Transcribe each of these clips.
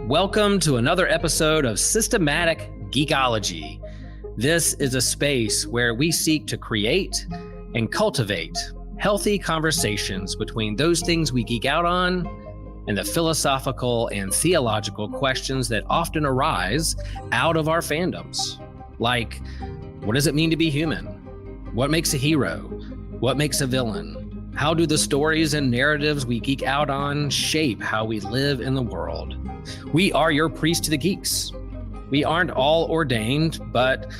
Welcome to another episode of Systematic Geekology. This is a space where we seek to create and cultivate healthy conversations between those things we geek out on and the philosophical and theological questions that often arise out of our fandoms. Like, what does it mean to be human? What makes a hero? What makes a villain? How do the stories and narratives we geek out on shape how we live in the world? We are your priest to the geeks. We aren't all ordained, but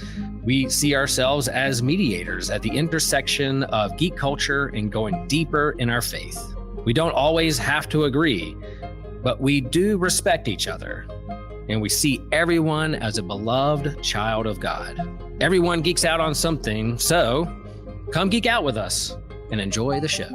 we see ourselves as mediators at the intersection of geek culture and going deeper in our faith. We don't always have to agree, but we do respect each other, and we see everyone as a beloved child of God. Everyone geeks out on something, so come geek out with us and enjoy the show.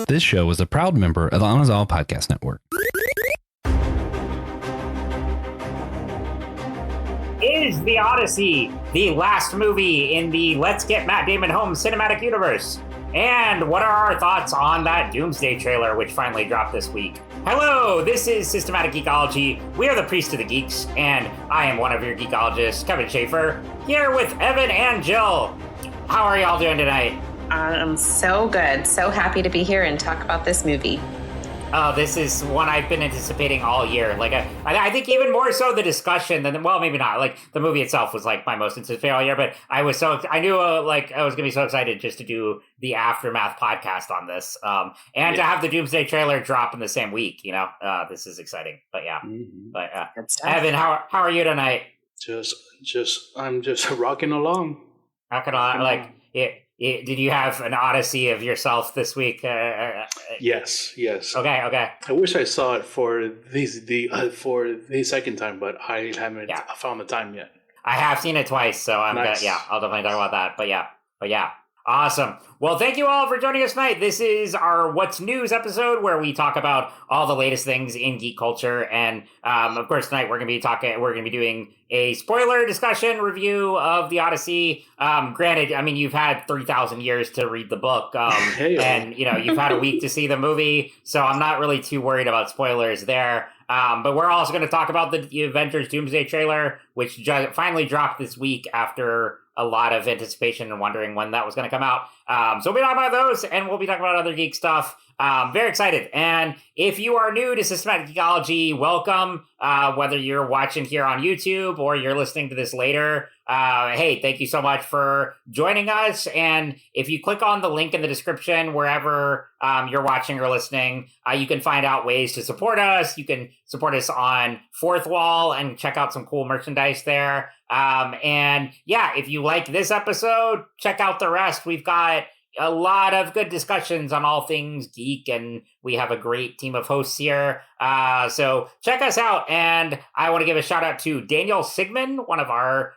This show is a proud member of the Anazal Podcast Network. Is the Odyssey the last movie in the Let's Get Matt Damon Home cinematic universe? And what are our thoughts on that Doomsday trailer, which finally dropped this week? Hello, this is Systematic Geekology. We are the Priest of the Geeks, and I am one of your geekologists, Kevin Schaefer, here with Evan and Jill. How are y'all doing tonight? I'm so good. So happy to be here and talk about this movie. Oh, this is one I've been anticipating all year. Like, I think even more so the discussion than, well, maybe not. Like, the movie itself was like my most anticipated all year, but I knew I was going to be so excited just to do the Aftermath podcast on this. And to have the Doomsday trailer drop in the same week, this is exciting. But yeah. Evan, how are you tonight? I'm just rocking along. Did you have an Odyssey of yourself this week? Yes. Okay. I wish I saw it for the second time, but I haven't found the time yet. I have seen it twice, so I'll definitely talk about that. But yeah. Awesome. Well, thank you all for joining us tonight. This is our What's News episode where we talk about all the latest things in geek culture. And of course, tonight we're going to be doing a spoiler discussion review of the Odyssey. Granted, I mean, you've had 3,000 years to read the book, and you've had a week to see the movie, so I'm not really too worried about spoilers there. But we're also going to talk about the Avengers Doomsday trailer, which finally dropped this week after a lot of anticipation and wondering when that was going to come out. So we'll be talking about those, and we'll be talking about other geek stuff. Very excited. And if you are new to Systematic Geekology, welcome. Whether you're watching here on YouTube or you're listening to this later, hey, thank you so much for joining us. And if you click on the link in the description, wherever you're watching or listening, you can find out ways to support us. You can support us on Fourth Wall and check out some cool merchandise there. And yeah, if you like this episode, check out the rest. We've got a lot of good discussions on all things geek, and we have a great team of hosts here. So check us out. And I want to give a shout out to Daniel Sigmund, one of our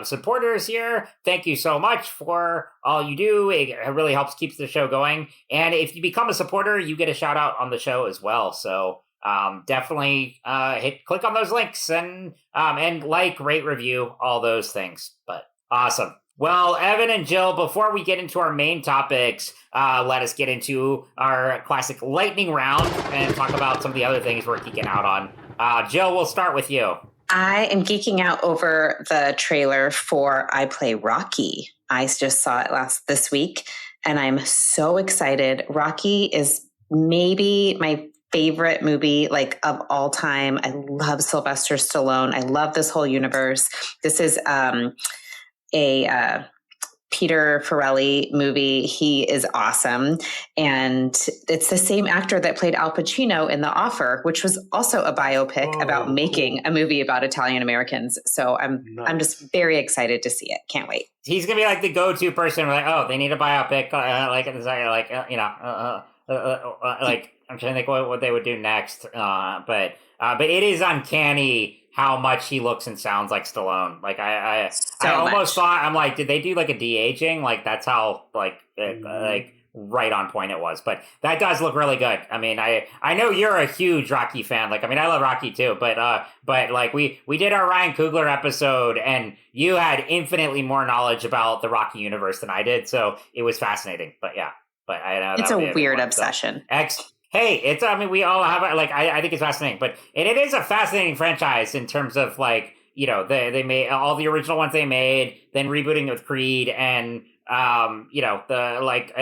supporters here. Thank you so much for all you do. It really helps keep the show going. And if you become a supporter, you get a shout out on the show as well. So definitely click on those links and rate, review, all those things. But awesome. Well, Evan and Jill, before we get into our main topics, let us get into our classic lightning round and talk about some of the other things we're geeking out on. Jill, we'll start with you. I am geeking out over the trailer for I Play Rocky. I just saw it this week, and I'm so excited. Rocky is maybe my favorite movie of all time. I love Sylvester Stallone. I love this whole universe. This is a Peter Farrelly movie. He is awesome. And it's the same actor that played Al Pacino in The Offer, which was also a biopic about making a movie about Italian Americans. So I'm just very excited to see it. Can't wait. He's going to be like the go-to person. Like, oh, they need a biopic. I'm trying to think what they would do next. But it is uncanny how much he looks and sounds like Stallone. Like I almost thought, I'm like, did they do like a de-aging? Like that's how right on point it was. But that does look really good. I mean, I know you're a huge Rocky fan. Like, I mean, I love Rocky too, but like we did our Ryan Coogler episode, and you had infinitely more knowledge about the Rocky universe than I did, so it was fascinating. But yeah, but I know it's a weird obsession. So, hey, it's, I mean, we all have, like, I think it's fascinating, but it is a fascinating franchise in terms of, like, you know, they made all the original ones they made, then rebooting it with Creed, and, you know, the, like,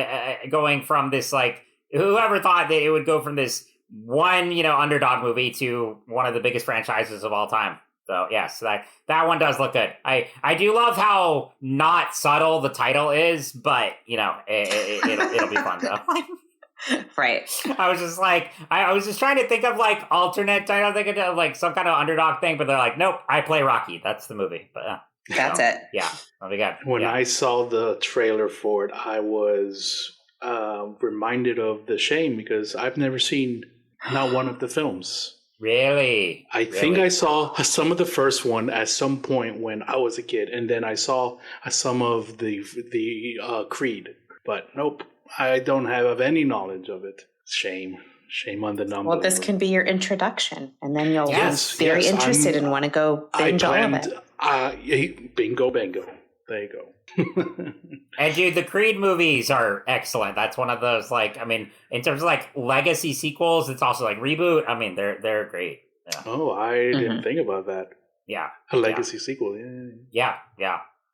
going from this, like, whoever thought that it would go from this one, you know, underdog movie to one of the biggest franchises of all time. So, yes, that one does look good. I do love how not subtle the title is, but, you know, it'll be fun, though. Right. I was just like, I was just trying to think of like alternate title, thinking of like some kind of underdog thing, but they're like, nope, I play Rocky. That's the movie. But that's it. Yeah, that'll be good. When I saw the trailer for it, I was reminded of The Shame, because I've never seen not one of the films. Really? I think I saw some of the first one at some point when I was a kid, and then I saw some of the Creed. But nope. I don't have any knowledge of it. Shame on the number. Well, this can be your introduction, and then you'll be very interested and want to go binge all of it. Bingo. There you go. And dude, the Creed movies are excellent. That's one of those, like, I mean, in terms of like legacy sequels, it's also like reboot. I mean, they're great. Yeah. Oh, I didn't think about that. Yeah, a legacy sequel. Yeah.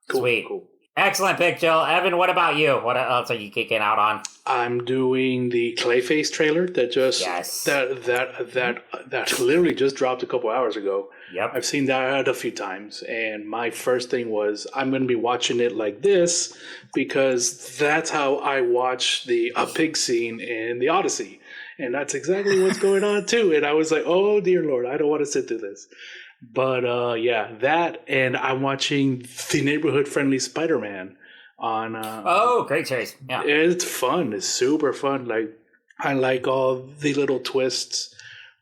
Cool, Sweet. Cool. Excellent pick, Jill. Evan, what about you? What else are you kicking out on? I'm doing the Clayface trailer that just that literally just dropped a couple hours ago. Yep. I've seen that a few times, and my first thing was I'm going to be watching it like this because that's how I watch a pig scene in the Odyssey, and that's exactly what's going on too. And I was like, oh dear Lord, I don't want to sit through this. But that, and I'm watching the neighborhood-friendly Spider-Man on. Great series! Yeah, it's fun. It's super fun. Like, I like all the little twists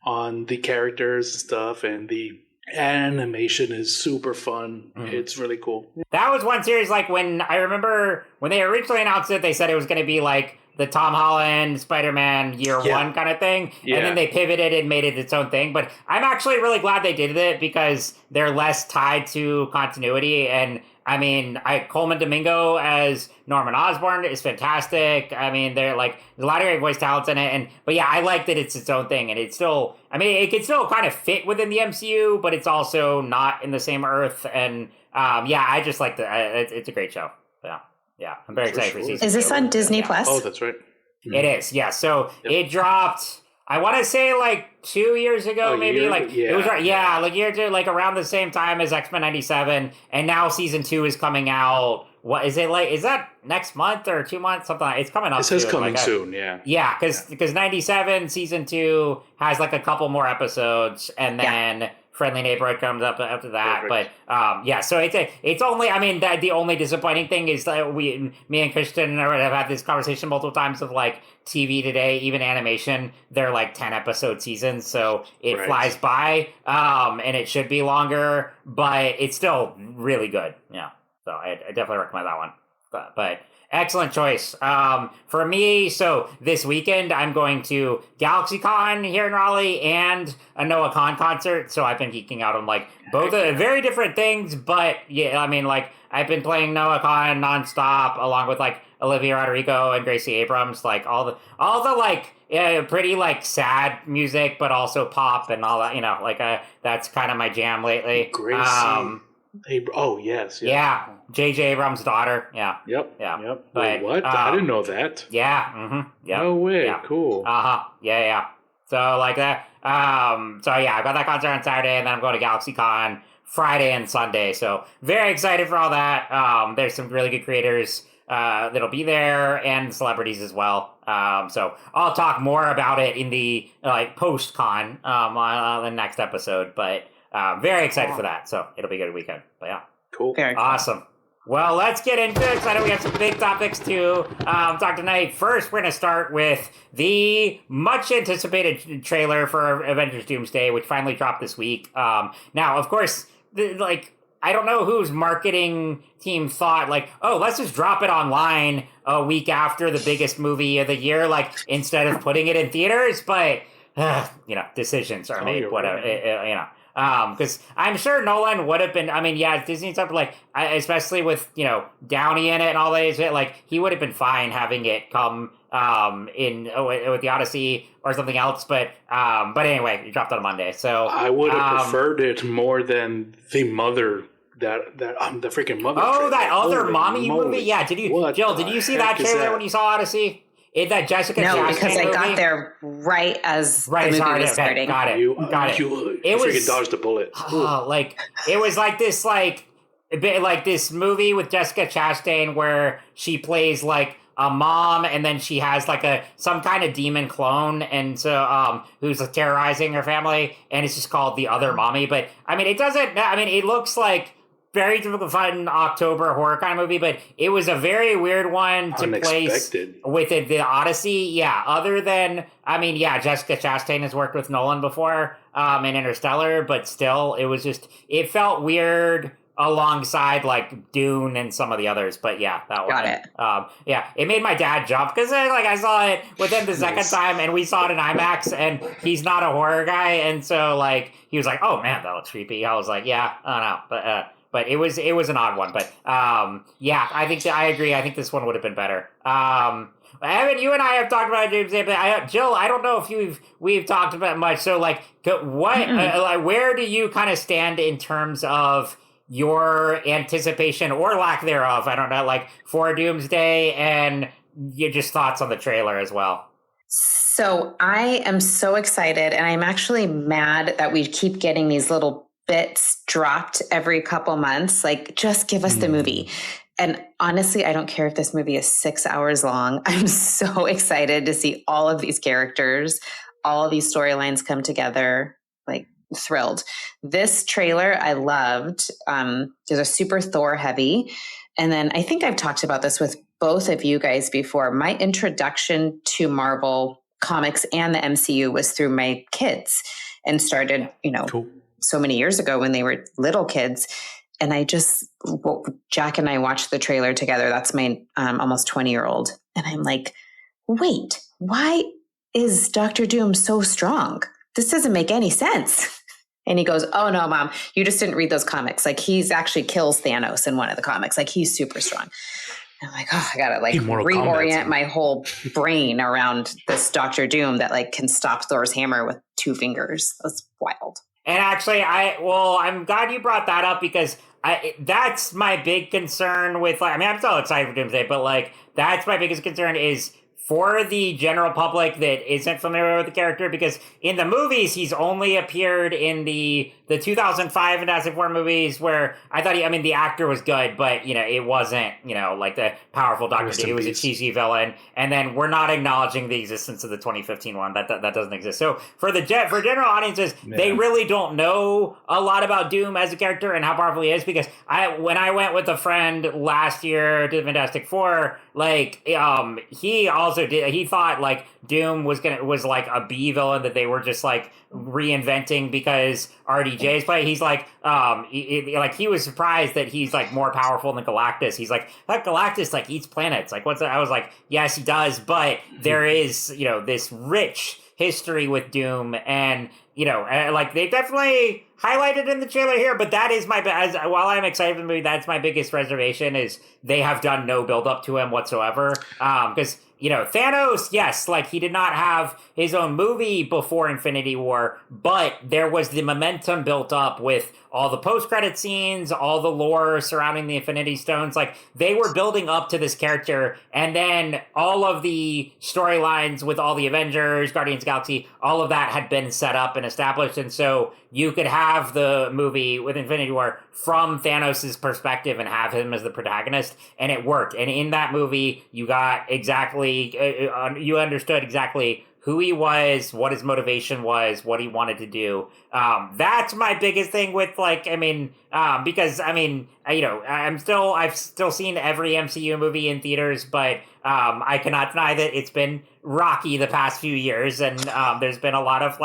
on the characters and stuff, and the animation is super fun. Mm-hmm. It's really cool. That was one series. Like, when I remember when they originally announced it, they said it was going to be like the Tom Holland Spider-Man year one kind of thing. Yeah. And then they pivoted and made it its own thing. But I'm actually really glad they did it because they're less tied to continuity. And I mean, Coleman Domingo as Norman Osborn is fantastic. I mean, they're like, there's a lot of great voice talents in it. But yeah, I like that it's its own thing. And it's still, I mean, it can still kind of fit within the MCU, but it's also not in the same Earth. And I just like it's a great show. Yeah, I'm very excited for season 2. Is this on Disney Plus? Oh, that's right. Mm-hmm. It is, yeah. So it dropped, I want to say like 2 years ago, maybe. It was like year two, like around the same time as X-Men 97, and now season 2 is coming out. What is it like? Is that next month or 2 months? Something like, it's coming up. It says coming soon, yeah. Yeah, because 97 season 2 has like a couple more episodes, and then Friendly Neighborhood comes up after that. Perfect. But so it's only, I mean, the only disappointing thing is that me and Christian have had this conversation multiple times of like TV today, even animation, they're like 10 episode seasons, so it flies by, and it should be longer, but it's still really good. Yeah, so I definitely recommend that one. But excellent choice. For me, so this weekend I'm going to GalaxyCon here in Raleigh and a Noah Khan concert. So I've been geeking out on like both very different things, but yeah, I mean, like I've been playing Noah Khan nonstop along with like Olivia Rodrigo and Gracie Abrams, like all the like pretty like sad music, but also pop and all that. You know, like that's kind of my jam lately. Gracie. Oh yes, yeah. J.J. Abrams' daughter, yeah. Yep. But, wait, what? I didn't know that. Yeah. Mm-hmm. Yep. No way. Yeah. Cool. Yeah. So like that. I got that concert on Saturday, and then I'm going to GalaxyCon Friday and Sunday. So very excited for all that. There's some really good creators that'll be there, and celebrities as well. So I'll talk more about it in the post con on the next episode. But very excited for that. So it'll be a good weekend. But yeah. Cool. Very awesome. Cool. Well, let's get into it, because I know we have some big topics to talk tonight. First, we're going to start with the much-anticipated trailer for Avengers Doomsday, which finally dropped this week. Now, of course, I don't know whose marketing team thought like, oh, let's just drop it online a week after the biggest movie of the year, like instead of putting it in theaters. But decisions are made. Whatever, right. Because I'm sure Nolan would have been. I mean, yeah, Disney's up like, especially with Downey in it and all that. Like he would have been fine having it come with the Odyssey or something else. But anyway, you dropped on a Monday, so I would have preferred it more than the mother. The freaking mother. Oh, trailer. that other mommy movie. Yeah, Jill? Did you see that trailer when you saw Odyssey? That Jessica Chastain No, because I got movie? there right as the movie was starting. Got it. You freaking dodged a bullet. It was like this, a bit like this movie with Jessica Chastain where she plays like a mom, and then she has like some kind of demon clone, and so who's terrorizing her family, and it's just called The Other Mommy. But I mean, it looks like very typical fun October horror kind of movie, but it was a very weird one to place with the Odyssey. Yeah, other than, Jessica Chastain has worked with Nolan before in Interstellar, but still, it felt weird alongside like Dune and some of the others. But yeah, that one. It made my dad jump because I saw it with him the second time, and we saw it in IMAX, and he's not a horror guy, and so he was like, "Oh man, that looks creepy." I was like, "Yeah, I don't know," but it was an odd one. But I think I agree. I think this one would have been better. Evan, you and I have talked about Doomsday, but Jill, I don't know if we've talked about much. So where do you kind of stand in terms of your anticipation or lack thereof? I don't know, for Doomsday, and your just thoughts on the trailer as well. So I am so excited, and I'm actually mad that we keep getting these little bits dropped every couple months. Just give us the movie. And honestly, I don't care if this movie is 6 hours long. I'm so excited to see all of these characters, all of these storylines come together. Thrilled. This trailer I loved. There's a super Thor heavy. And then I think I've talked about this with both of you guys before. My introduction to Marvel comics and the MCU was through my kids, and started, cool. So many years ago when they were little kids. And Jack and I watched the trailer together. That's my almost 20-year-old. And I'm like, wait, why is Dr. Doom so strong? This doesn't make any sense. And he goes, oh no, Mom, you just didn't read those comics. He's actually kills Thanos in one of the comics. He's super strong. And I'm like, oh, I gotta reorient my whole brain around this Dr. Doom that can stop Thor's hammer with 2 fingers. That's wild. And actually, I'm glad you brought that up, because that's my big concern with, I'm still excited for Doomsday, but that's my biggest concern is for the general public that isn't familiar with the character, because in the movies, he's only appeared in the 2005 Fantastic Four movies, where I thought the actor was good, but, it wasn't, the powerful Doctor Doom. It was a cheesy villain. And then we're not acknowledging the existence of the 2015 one. That doesn't exist. So for general audiences, they really don't know a lot about Doom as a character and how powerful he is, because when I went with a friend last year to the Fantastic Four, he also he thought Doom was a B villain that they were just reinventing because RDJ's play. He's he was surprised that he's more powerful than Galactus. He's that Galactus eats planets. What's that? I was yes, he does, but there is this rich history with Doom, and they definitely highlighted in the trailer here. But that is while I'm excited for the movie, that's my biggest reservation, is they have done no build up to him whatsoever. Because Thanos, yes, he did not have his own movie before Infinity War, but there was the momentum built up with all the post-credit scenes, all the lore surrounding the Infinity Stones. They were building up to this character, and then all of the storylines with all the Avengers, Guardians of the Galaxy, all of that had been set up and established, and so you could have the movie with Infinity War from Thanos' perspective and have him as the protagonist, and it worked. And in that movie, you got you understood exactly who he was, what his motivation was, what he wanted to do. That's my biggest thing with because I've still seen every MCU movie in theaters, but I cannot deny that it's been rocky the past few years, and there's been a lot of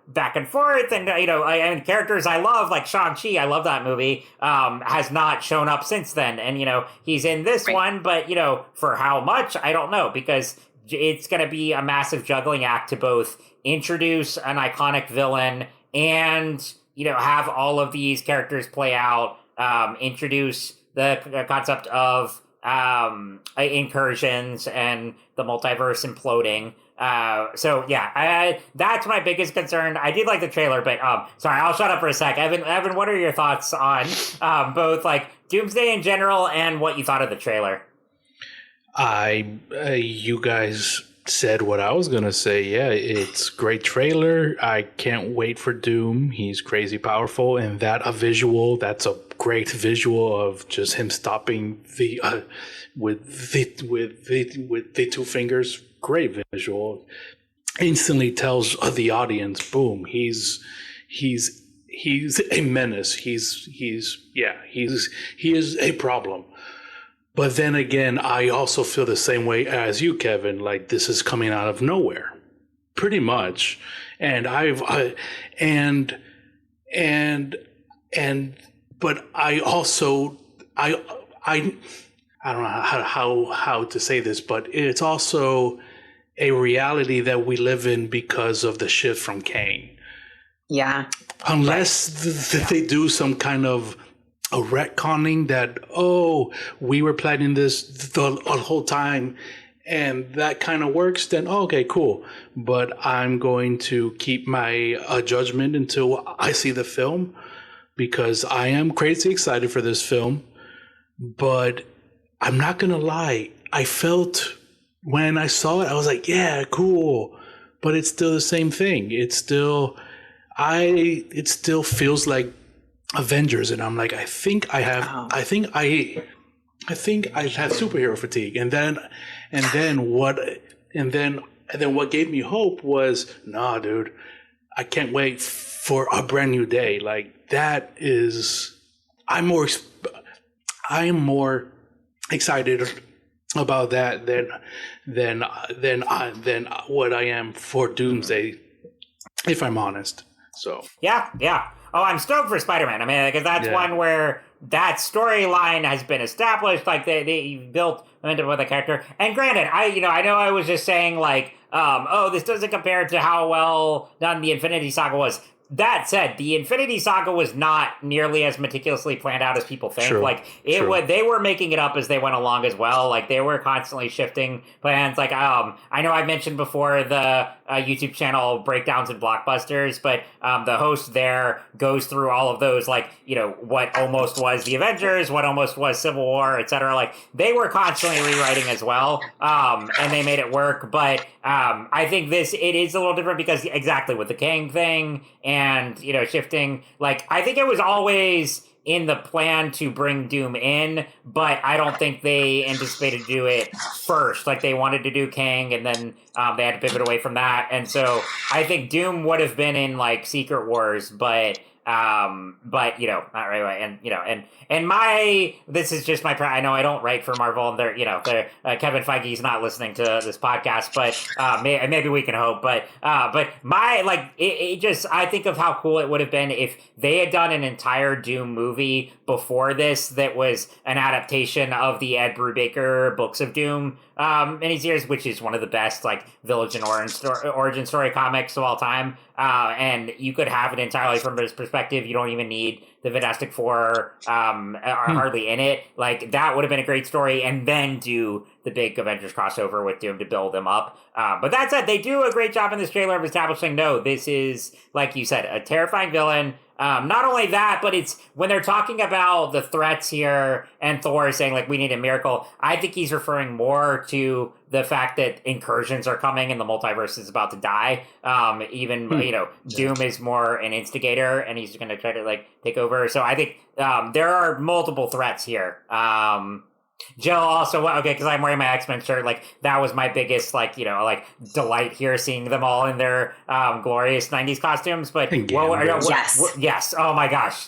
back and forth, and characters I love, like Shang-Chi, I love that movie, has not shown up since then, and he's in this one, but for how much, I don't know, because it's going to be a massive juggling act to both introduce an iconic villain and have all of these characters play out, introduce the concept of incursions and the multiverse imploding. That's my biggest concern. I did like the trailer, but sorry, I'll shut up for a sec. Evan, what are your thoughts on both Doomsday in general and what you thought of the trailer? You guys said what I was gonna say. Yeah, it's great trailer. I can't wait for Doom. He's crazy powerful, and that's a great visual of just him stopping the with the two fingers. Great visual. Instantly tells the audience, boom, he's a menace. He is a problem. But then again, I also feel the same way as you, Kevin. Like, this is coming out of nowhere, pretty much. And but I also I don't know how to say this, but it's also a reality that we live in because of the shift from Kang. Yeah. Unless they do some kind of a retconning that, we were planning this the whole time and that kind of works, then okay, cool. But I'm going to keep my judgment until I see the film, because I am crazy excited for this film. But I'm not going to lie, I felt when I saw it, I was like, yeah, cool. But it's still the same thing. It still feels like Avengers, and I'm like, I think I have superhero fatigue, and then what gave me hope was, nah, dude, I can't wait for a brand new day. Like, that is, I'm more excited about that than what I am for Doomsday, if I'm honest. So yeah. Oh, I'm stoked for Spider-Man. I mean, because that's one where that storyline has been established. Like, they built momentum with the character. And granted, I know I was just saying, this doesn't compare to how well done the Infinity Saga was. That said, the Infinity Saga was not nearly as meticulously planned out as people think. True. They were making it up as they went along as well. Like, they were constantly shifting plans. Like, I know I mentioned before the YouTube channel Breakdowns and Blockbusters, but the host there goes through all of those, what almost was the Avengers, what almost was Civil War, etc. Like, they were constantly rewriting as well, and they made it work. But I think it is a little different because exactly with the Kang thing and shifting. Like, I think it was always in the plan to bring Doom in, but I don't think they anticipated to do it first. Like, they wanted to do Kang, and then they had to pivot away from that. And so I think Doom would have been in Secret Wars, but not right away. And this is just my, I know I don't write for Marvel, and they're Kevin Feige's not listening to this podcast, but maybe we can hope. But I think of how cool it would have been if they had done an entire Doom movie before this that was an adaptation of the Ed Brubaker books of Doom miniseries, which is one of the best village and origin story comics of all time. And you could have it entirely from his perspective. You don't even need the Fantastic Four are hardly in it. Like, that would have been a great story, and then do the big Avengers crossover with Doom to build them up. But that said, they do a great job in this trailer of establishing, no, this is, like you said, a terrifying villain. Not only that, but it's when they're talking about the threats here and Thor saying, we need a miracle, I think he's referring more to the fact that incursions are coming and the multiverse is about to die. Doom is more an instigator, and he's going to try to take over. So I think there are multiple threats here. Jill also, okay, because I'm wearing my X-Men shirt. Like that was my biggest, like delight here, seeing them all in their glorious '90s costumes. But yes, oh my gosh,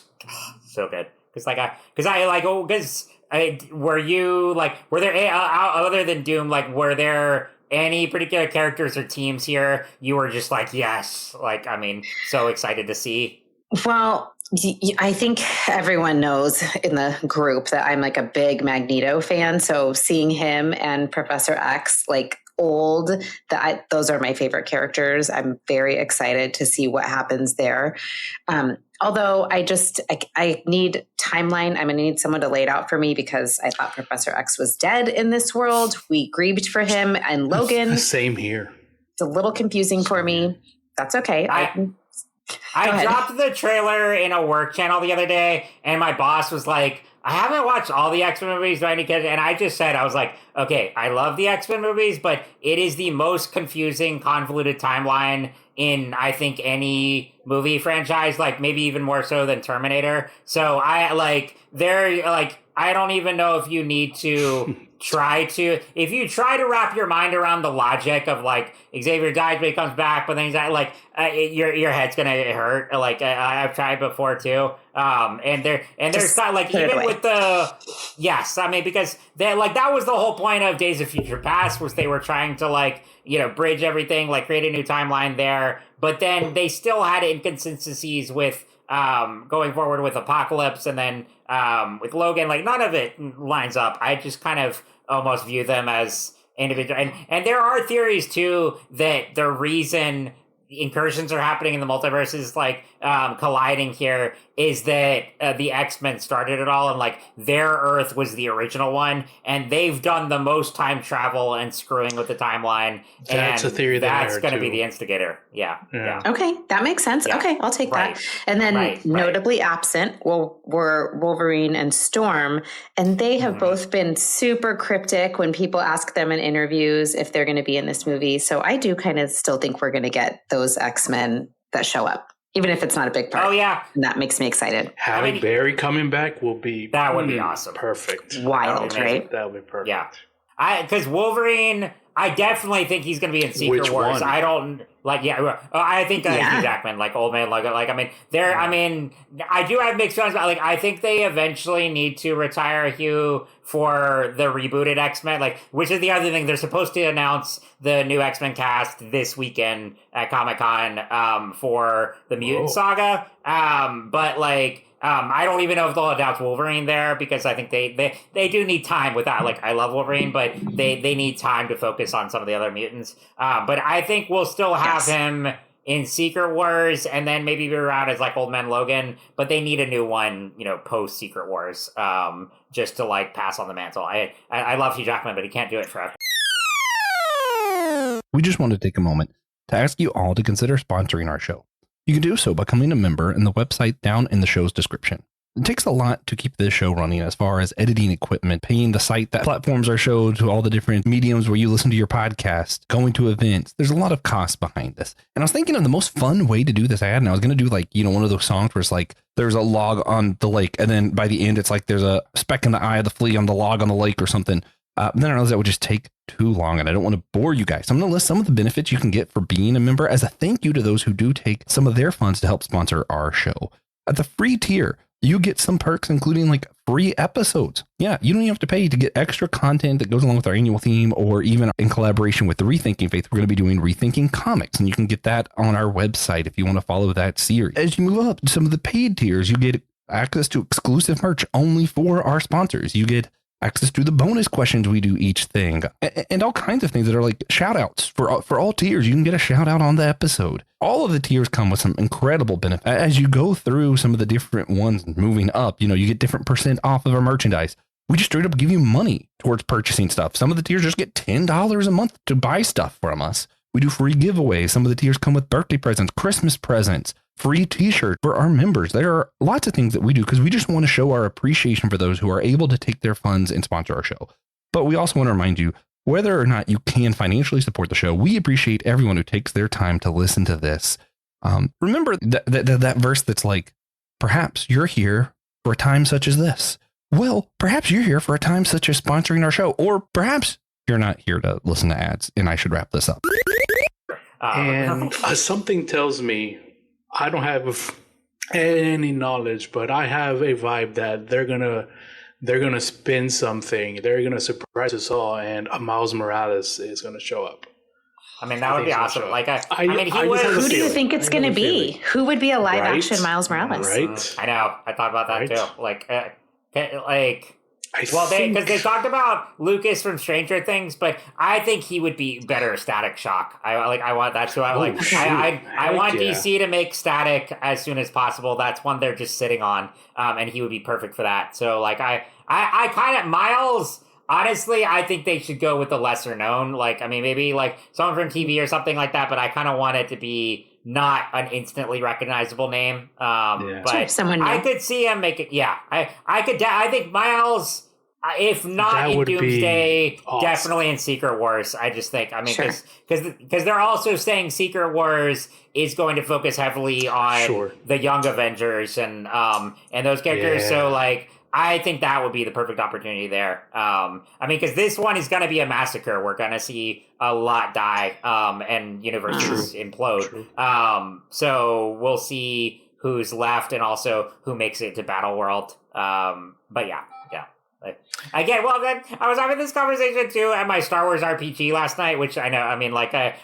so good. Were there other than Doom? Like, were there any particular characters or teams here you were just like, yes, like, I mean, so excited to see? Well, I think everyone knows in the group that I'm like a big Magneto fan. So seeing him and Professor X, like those are my favorite characters. I'm very excited to see what happens there. Although I need timeline. I'm going to need someone to lay it out for me because I thought Professor X was dead in this world. We grieved for him and Logan. Same here. It's a little confusing for me. That's okay. I dropped the trailer in a work channel the other day, and my boss was like, I haven't watched all the X-Men movies, do I need to? And I just said, I was like, okay, I love the X-Men movies, but it is the most confusing, convoluted timeline in, I think, any movie franchise, like maybe even more so than Terminator. So I don't even know if you need to if you try to wrap your mind around the logic of like Xavier dies but he comes back, but then he's like your head's gonna hurt. Like I've tried before too. There's not like even with because that was the whole point of Days of Future Past, was they were trying to bridge everything, like create a new timeline there, but then they still had inconsistencies with going forward with Apocalypse, and then with Logan, like none of it lines up. I just kind of almost view them as individual, and there are theories too that the reason incursions are happening in the multiverse is colliding here is that the X-Men started it all, and like their Earth was the original one, and they've done the most time travel and screwing with the timeline. That's a theory that's going to be the instigator. Yeah. Okay, that makes sense. Yeah. Okay, I'll take that. And then notably absent were Wolverine and Storm, and they have both been super cryptic when people ask them in interviews if they're going to be in this movie. So I do kind of still think we're going to get those X-Men that show up, even if it's not a big part. Oh, yeah. And that makes me excited. Halle Berry coming back will be... That would be awesome. Perfect. Wild, right? That would be perfect. Yeah. Because Wolverine, I definitely think he's going to be in Secret Which Wars. one? I don't... I think Hugh Jackman, Old Man Logan. I do have mixed feelings about, I think they eventually need to retire Hugh for the rebooted X-Men, which is the other thing. They're supposed to announce the new X-Men cast this weekend at Comic-Con for the Mutant Saga. I don't even know if they'll announce Wolverine there, because I think they do need time with that. I love Wolverine, but they need time to focus on some of the other mutants. But I think we'll still have him in Secret Wars, and then maybe be around as Old Man Logan, but they need a new one, post Secret Wars, just to pass on the mantle. I love Hugh Jackman, but he can't do it forever. We just want to take a moment to ask you all to consider sponsoring our show. You can do so by becoming a member in the website down in the show's description. It takes a lot to keep this show running, as far as editing equipment, paying the site that platforms our show to, all the different mediums where you listen to your podcast, going to events. There's a lot of cost behind this. And I was thinking of the most fun way to do this I had, and I was going to do one of those songs where it's there's a log on the lake, and then by the end it's there's a speck in the eye of the flea on the log on the lake or something. Then I realized that would just take too long, and I don't want to bore you guys. So I'm going to list some of the benefits you can get for being a member as a thank you to those who do take some of their funds to help sponsor our show. At the free tier, you get some perks, including free episodes. Yeah, you don't even have to pay to get extra content that goes along with our annual theme, or even in collaboration with the Rethinking Faith, we're going to be doing Rethinking Comics, and you can get that on our website if you want to follow that series. As you move up to some of the paid tiers, you get access to exclusive merch only for our sponsors. You get access to the bonus questions we do each thing, and all kinds of things that are shout outs for all tiers. You can get a shout out on the episode. All of the tiers come with some incredible benefits. As you go through some of the different ones moving up, you get different % off of our merchandise. We just straight up give you money towards purchasing stuff. Some of the tiers just get $10 a month to buy stuff from us. We do free giveaways. Some of the tiers come with birthday presents, Christmas presents, free t-shirts for our members. There are lots of things that we do because we just want to show our appreciation for those who are able to take their funds and sponsor our show. But we also want to remind you, whether or not you can financially support the show, we appreciate everyone who takes their time to listen to this. Remember that verse that's perhaps you're here for a time such as this. Well, perhaps you're here for a time such as sponsoring our show, or perhaps you're not here to listen to ads, and I should wrap this up. And something tells me, I don't have any knowledge, but I have a vibe that they're gonna spin something. They're gonna surprise us all, and a Miles Morales is gonna show up. I mean, that would be awesome. Like, I mean, Who do you think it's going to be? Who would be a live action Miles Morales? Right. I know. I thought about that too. Like, because they talked about Lucas from Stranger Things, but I think he would be better Static Shock. I want that's who I like. I want DC to make Static as soon as possible. That's one they're just sitting on, and he would be perfect for that. So like, I kind of Miles. Honestly, I think they should go with the lesser known. Like, I mean, maybe like someone from TV or something like that, but I kind of want it to be not an instantly recognizable name. But sure, someone new. I could see him make it. Yeah, I think Miles, if not in Doomsday, awesome. Definitely in Secret Wars. I just think, I mean, because they're also saying Secret Wars is going to focus heavily on the young Avengers and those characters. Yeah. So like, I think that would be the perfect opportunity there. I mean, because this one is going to be a massacre. We're going to see a lot die and universes implode. True. So we'll see who's left and also who makes it to Battle World. But yeah. Again, well, then I was having this conversation too at my Star Wars RPG last night, which I know, I mean, like the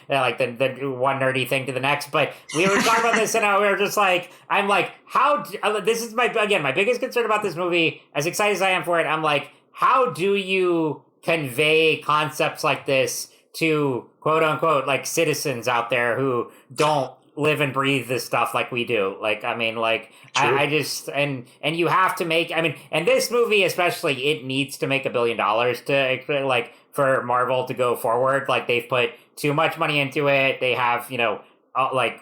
one nerdy thing to the next, but we were talking about this and we were just like, I'm like, this is my biggest concern about this movie, as excited as I am for it. I'm like, how do you convey concepts like this to quote unquote, like citizens out there who don't live and breathe this stuff like we do? Like, I mean, like, I just, and you have to make, I mean, and this movie especially, it needs to make $1 billion to, like, for Marvel to go forward. Like, they've put too much money into it. They have, you know, like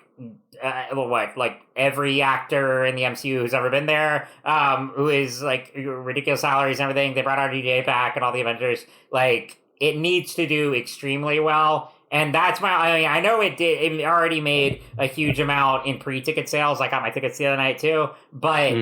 every actor in the MCU who's ever been there, who is, like, ridiculous salaries and everything. They brought RDJ back and all the Avengers. Like, it needs to do extremely well. And that's I know it did. It already made a huge amount in pre-ticket sales. I got my tickets the other night too. But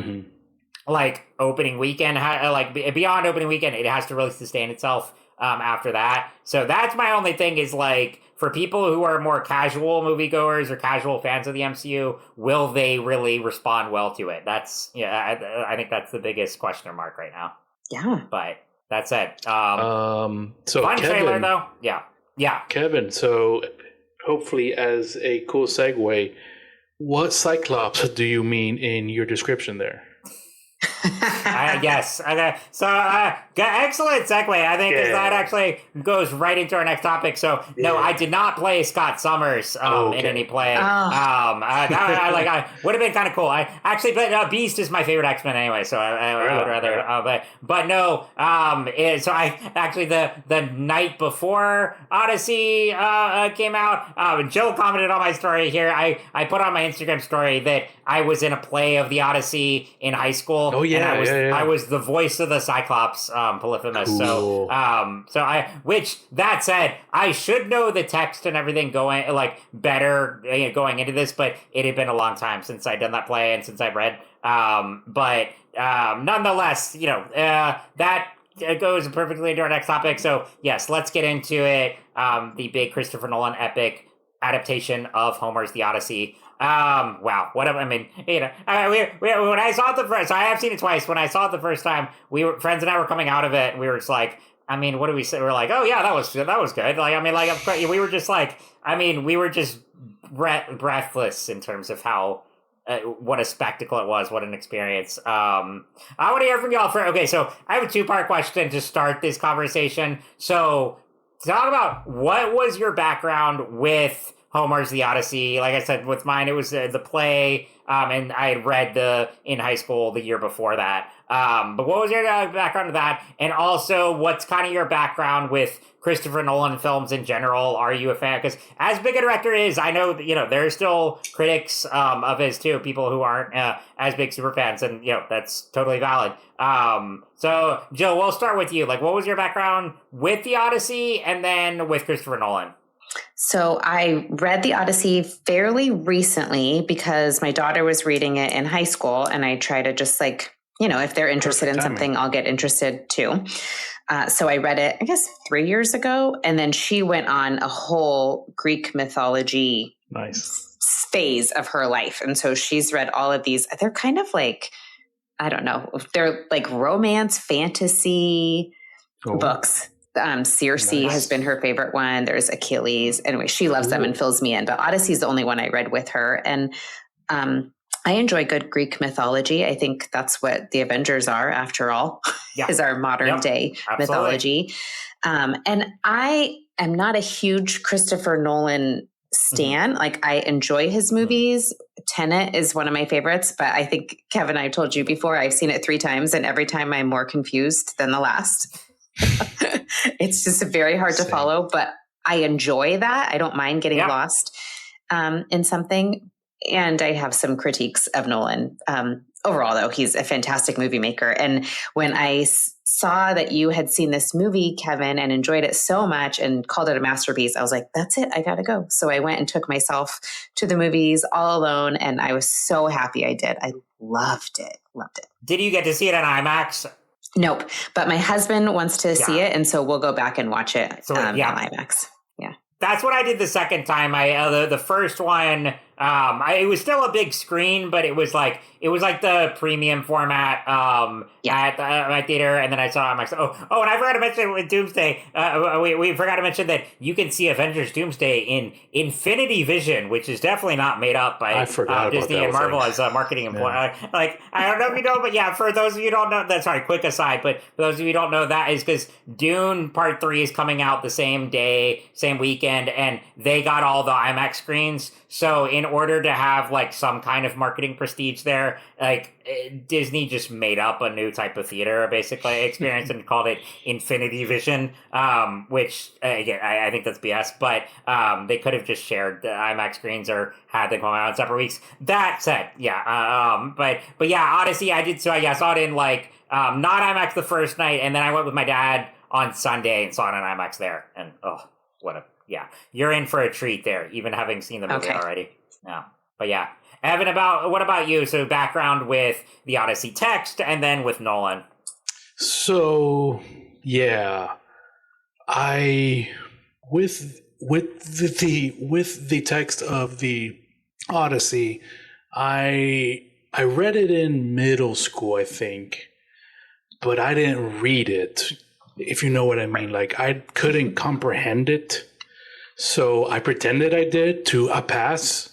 like opening weekend, like beyond opening weekend, it has to really sustain itself after that. So that's my only thing is like for people who are more casual moviegoers or casual fans of the MCU, will they really respond well to it? That's I think that's the biggest question mark right now. Yeah. But that's it. So fun Kevin, trailer though. Yeah. Kevin, so hopefully as a cool segue, what Cyclops do you mean in your description there? Yes. Okay. So, excellent segue. I think that actually goes right into our next topic. So, no, I did not play Scott Summers in any play. I would have been kind of cool. But Beast is my favorite X-Men anyway, so I would rather. But no. So I actually the night before Odyssey came out, Joe commented on my story here. I put on my Instagram story that I was in a play of the Odyssey in high school. Oh yeah, and I was the voice of the Cyclops, Polyphemus. Cool. Which that said, I should know the text and everything going like better going into this, but it had been a long time since I'd done that play and since I've read. But nonetheless, that goes perfectly into our next topic. So yes, let's get into it. The big Christopher Nolan epic adaptation of Homer's The Odyssey. Wow. Whatever. I mean, when I saw it the first, so I have seen it twice. When I saw it the first time, friends and I were coming out of it, and we were just like, I mean, what do we say? We're like, oh yeah, that was good. Like, I mean, like, we were just like, I mean, we were just breathless in terms of how, what a spectacle it was. What an experience. I want to hear from y'all so I have a 2-part question to start this conversation. So talk about what was your background with Homer's The Odyssey. Like I said, with mine, it was the play, and I had read in high school the year before that. But what was your background with that? And also, what's kind of your background with Christopher Nolan films in general? Are you a fan? Because as big a director is, I know that, there are still critics of his too, people who aren't as big super fans, and that's totally valid. So Joe, we'll start with you. Like, what was your background with The Odyssey, and then with Christopher Nolan? So I read The Odyssey fairly recently because my daughter was reading it in high school, and I try to just like if they're interested in something, I'll get interested too. So I read it, I guess, 3 years ago. And then she went on a whole Greek mythology phase of her life. And so she's read all of these. They're kind of like, I don't know, they're like romance, fantasy books. Circe has been her favorite one. There's Achilles. Anyway, she loves them and fills me in. But Odyssey is the only one I read with her. And I enjoy good Greek mythology. I think that's what the Avengers are, after all, is our modern day mythology. And I am not a huge Christopher Nolan stan. Like, I enjoy his movies. Tenet is one of my favorites, but I think, Kevin, I told you before, I've seen it 3 times, and every time I'm more confused than the last. It's just very hard to follow, but I enjoy that. I don't mind getting lost in something. And I have some critiques of Nolan. Overall, though, he's a fantastic movie maker. And when I saw that you had seen this movie, Kevin, and enjoyed it so much and called it a masterpiece, I was like, that's it. I got to go. So I went and took myself to the movies all alone. And I was so happy I did. I loved it. Loved it. Did you get to see it on IMAX? Nope. But my husband wants to see it. And so we'll go back and watch it on IMAX. Yeah. That's what I did the second time. The first one, it was still a big screen, but it was like the premium format at my theater, and then I saw it on my. Oh, and I forgot to mention with Doomsday. We forgot to mention that you can see Avengers Doomsday in Infinity Vision, which is definitely not made up by Disney and Marvel as a marketing employee. Like, I don't know if you know, but yeah, for those of you who don't know, that's sorry, quick aside, but for those of you who don't know, that is because Dune Part 3 is coming out the same day, same weekend, and they got all the IMAX screens. So in order to have like some kind of marketing prestige there, like Disney just made up a new type of theater basically experience and called it Infinity Vision, which again, I think that's BS, but they could have just shared the IMAX screens or had them come out in separate weeks. That said, but yeah, Odyssey, I did, so I saw it in like not IMAX the first night, and then I went with my dad on Sunday and saw it on IMAX there, and yeah, you're in for a treat there, even having seen the movie already. Yeah, but yeah. Evan, what about you? So background with the Odyssey text and then with Nolan. So yeah, with the text of the Odyssey, I read it in middle school, I think, but I didn't read it, if you know what I mean. Like, I couldn't comprehend it. So I pretended I did to pass,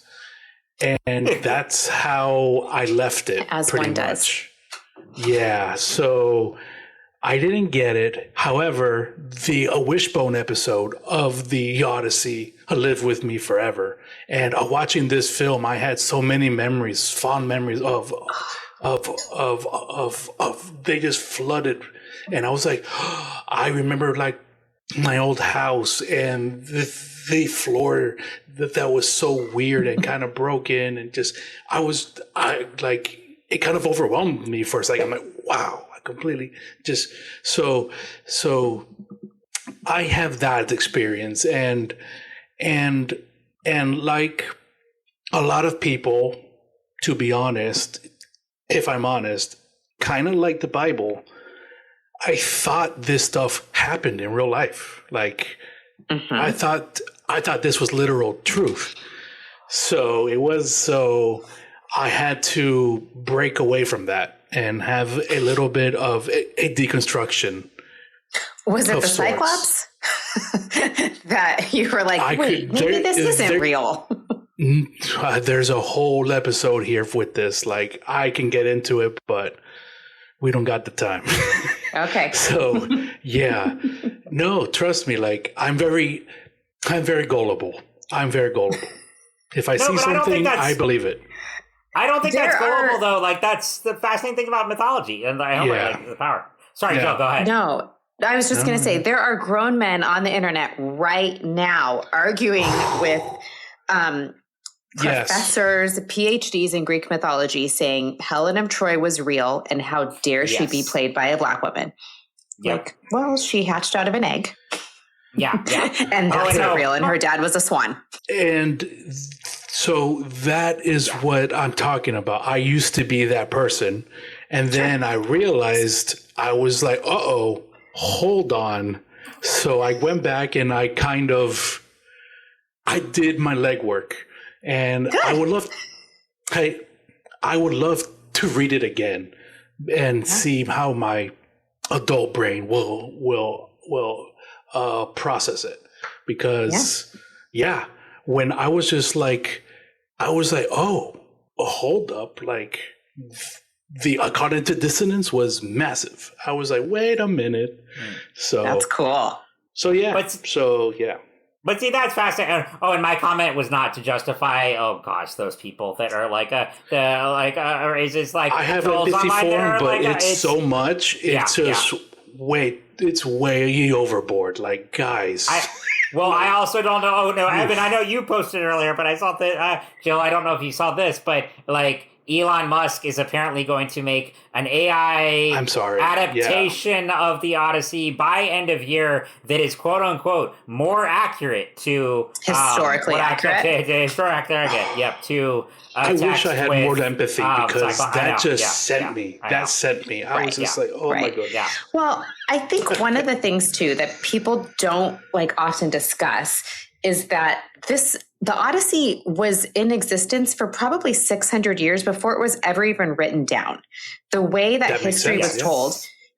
and that's how I left it. As pretty one much. does. Yeah, so I didn't get it. However, the Wishbone episode of the Odyssey lived with me forever. And watching this film, I had so many memories, fond memories of they just flooded, and I was like, I remember like my old house and the floor that was so weird and kind of broken, and just it kind of overwhelmed me for a second. I'm like, wow, I completely just so I have that experience, and like a lot of people, to be honest, if I'm honest, kind of like the Bible, I thought this stuff happened in real life. Like, I thought this was literal truth. So I had to break away from that and have a little bit of a deconstruction. Was it the Cyclops? That you were like, maybe this isn't real. There's a whole episode here with this. Like, I can get into it, but we don't got the time. Okay. So yeah, no, trust me. Like, I'm very gullible. If I see something, I believe it. I don't think that's gullible though. Like, that's the fascinating thing about mythology, and I hope like the power. Sorry, Joe, go ahead. No, I was just going to say, there are grown men on the internet right now arguing with professors, PhDs in Greek mythology, saying Helen of Troy was real, and how dare she be played by a black woman? Yep. Like, well, she hatched out of an egg. Yeah. And that's not real, and her dad was a swan. And so that is what I'm talking about. I used to be that person, And then I realized I was like, hold on. So I went back and I did my legwork. And Good. I would love to read it again and see how my adult brain will process it. Because when I was just like, oh, hold up, like the cognitive dissonance was massive. I was like, wait a minute. So that's cool. So yeah. But see, that's fascinating. Oh, and my comment was not to justify. Oh gosh, those people that are racist. Like I have empathy for them, but it's so much. It's it's way overboard. Like guys. I also don't know. Oh no, Evan, I know you posted earlier, but I saw that. Jill, I don't know if you saw this, but like Elon Musk is apparently going to make an AI adaptation of the Odyssey by end of year that is quote unquote more accurate to historically accurate. Historically accurate. Yep. To I wish I had more empathy because that just sent me. That sent me. I was just like, oh my god. Yeah. Well, I think one of the things too that people don't like often discuss is that the Odyssey was in existence for probably 600 years before it was ever even written down. The way that history was told,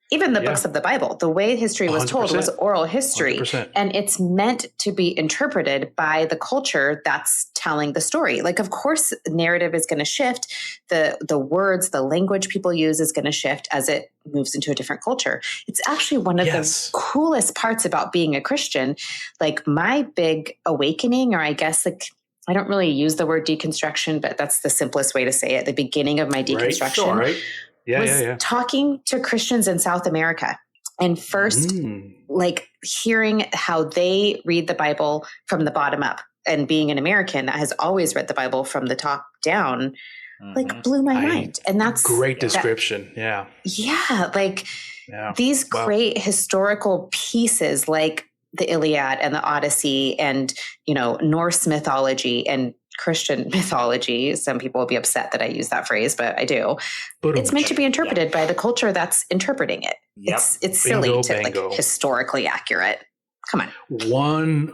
even the books of the Bible, the way history was told was oral history. 100%. And it's meant to be interpreted by the culture that's telling the story. Like, of course, narrative is going to shift. The words, the language people use is going to shift as it moves into a different culture. It's actually one of the coolest parts about being a Christian. Like my big awakening, or I guess like, I don't really use the word deconstruction, but that's the simplest way to say it. The beginning of my deconstruction was talking to Christians in South America. And first, like hearing how they read the Bible from the bottom up, and being an American that has always read the Bible from the top down, like blew my mind. And that's great description. These great historical pieces like the Iliad and the Odyssey and, Norse mythology and Christian mythology. Some people will be upset that I use that phrase, but I do. It's meant to be interpreted by the culture that's interpreting it. Yep. It's silly to like historically accurate. Come on. One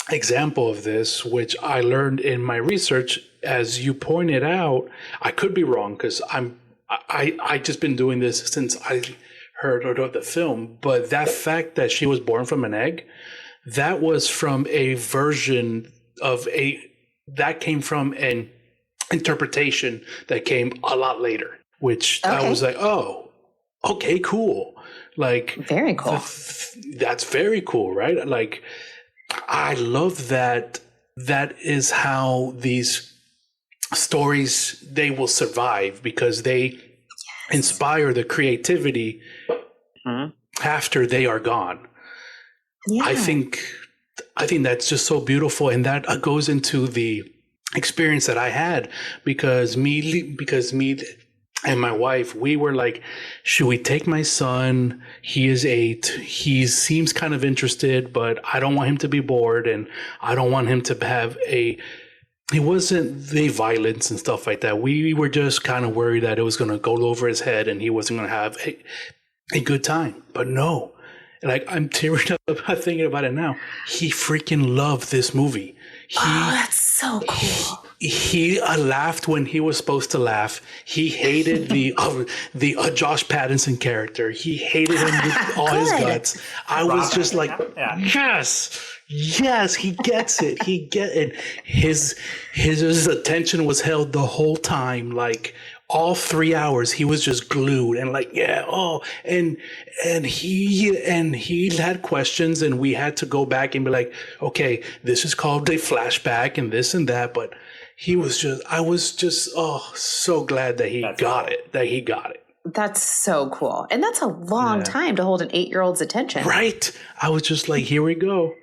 example of this, which I learned in my research, as you pointed out, I could be wrong because I just been doing this since I heard of the film, but that fact that she was born from an egg, that was from a version of that came from an interpretation that came a lot later, which I was like, oh, okay, cool. Like very cool. That's very cool, right? Like I love that. That is how these stories, they will survive because they inspire the creativity after they are gone. Yeah. I think that's just so beautiful, and that goes into the experience that I had because me and my wife, we were like, should we take my son? He is 8. He seems kind of interested, but I don't want him to be bored, and I don't want him to have it wasn't the violence and stuff like that. We were just kind of worried that it was going to go over his head and he wasn't going to have a good time. But no, like I'm tearing up thinking about it now. He freaking loved this movie. That's so cool. He laughed when he was supposed to laugh. He hated the Josh Pattinson character. He hated him with all his guts. I was just like, yes, he gets it. His attention was held the whole time. Like all 3 hours, he was just glued and like, and he had questions, and we had to go back and be like, okay, this is called a flashback and this and that, but. I was just so glad that he got it. That's so cool. And that's a long time to hold an 8-year-old's attention. Right. I was just like, here we go.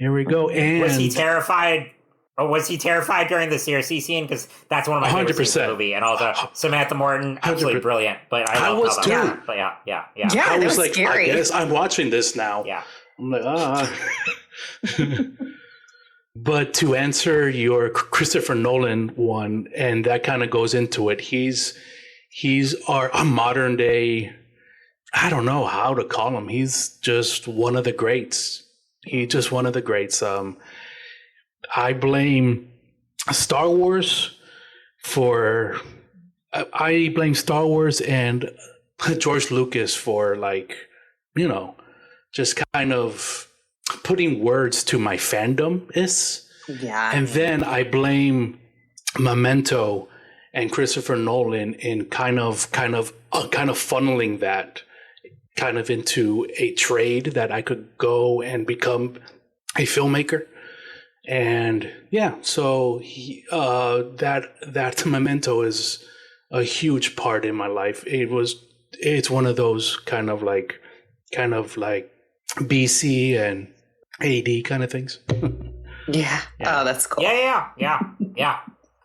And was he terrified? Or was he terrified during the CRC scene? Because that's one of my favorite scenes in the movie. And also Samantha Morton, absolutely brilliant. But I was too. Yeah. But yeah. I was like, scary. I guess I'm watching this now. Yeah. I'm like, But to answer your Christopher Nolan one, and that kind of goes into it, he's a modern day, I don't know how to call him. He's just one of the greats. He's just one of the greats. I blame Star Wars and George Lucas for, like, you know, just kind of putting words to my fandom is. Yeah. And then I blame Memento and Christopher Nolan in kind of funneling that kind of into a trade that I could go and become a filmmaker. And yeah, so that Memento is a huge part in my life. It's one of those kind of like BC and AD kind of things. Yeah. Oh, that's cool. Yeah.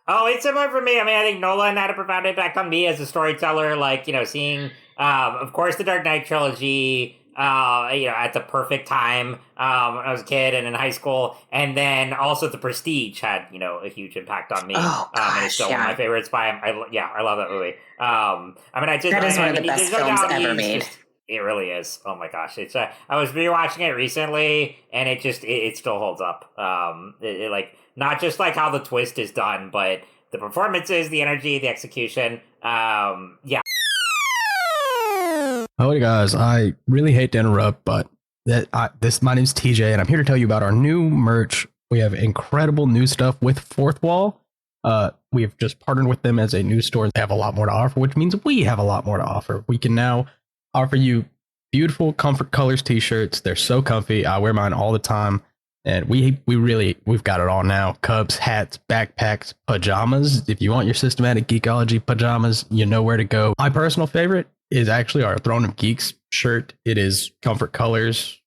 Oh, it's similar for me. I mean, I think Nolan had a profound impact on me as a storyteller. Like, you know, seeing, of course, the Dark Knight trilogy, at the perfect time when I was a kid and in high school, and then also The Prestige had, a huge impact on me. Oh, gosh, and it's still one of my favorites by him. I love that movie. That is one of the best films ever made. It really is. Oh my gosh! It's I was rewatching it recently, and it still holds up. Not just like how the twist is done, but the performances, the energy, the execution. Yeah. Howdy guys, I really hate to interrupt, but my name's TJ, and I'm here to tell you about our new merch. We have incredible new stuff with Fourth Wall. We have just partnered with them as a new store. They have a lot more to offer, which means we have a lot more to offer. We can now offer you beautiful Comfort Colors t-shirts. They're so comfy. I wear mine all the time, and we've got it all now. Cups, hats, backpacks, pajamas. If you want your Systematic Geekology pajamas, you know where to go. My personal favorite is actually our Throne of Geeks shirt. It is Comfort Colors,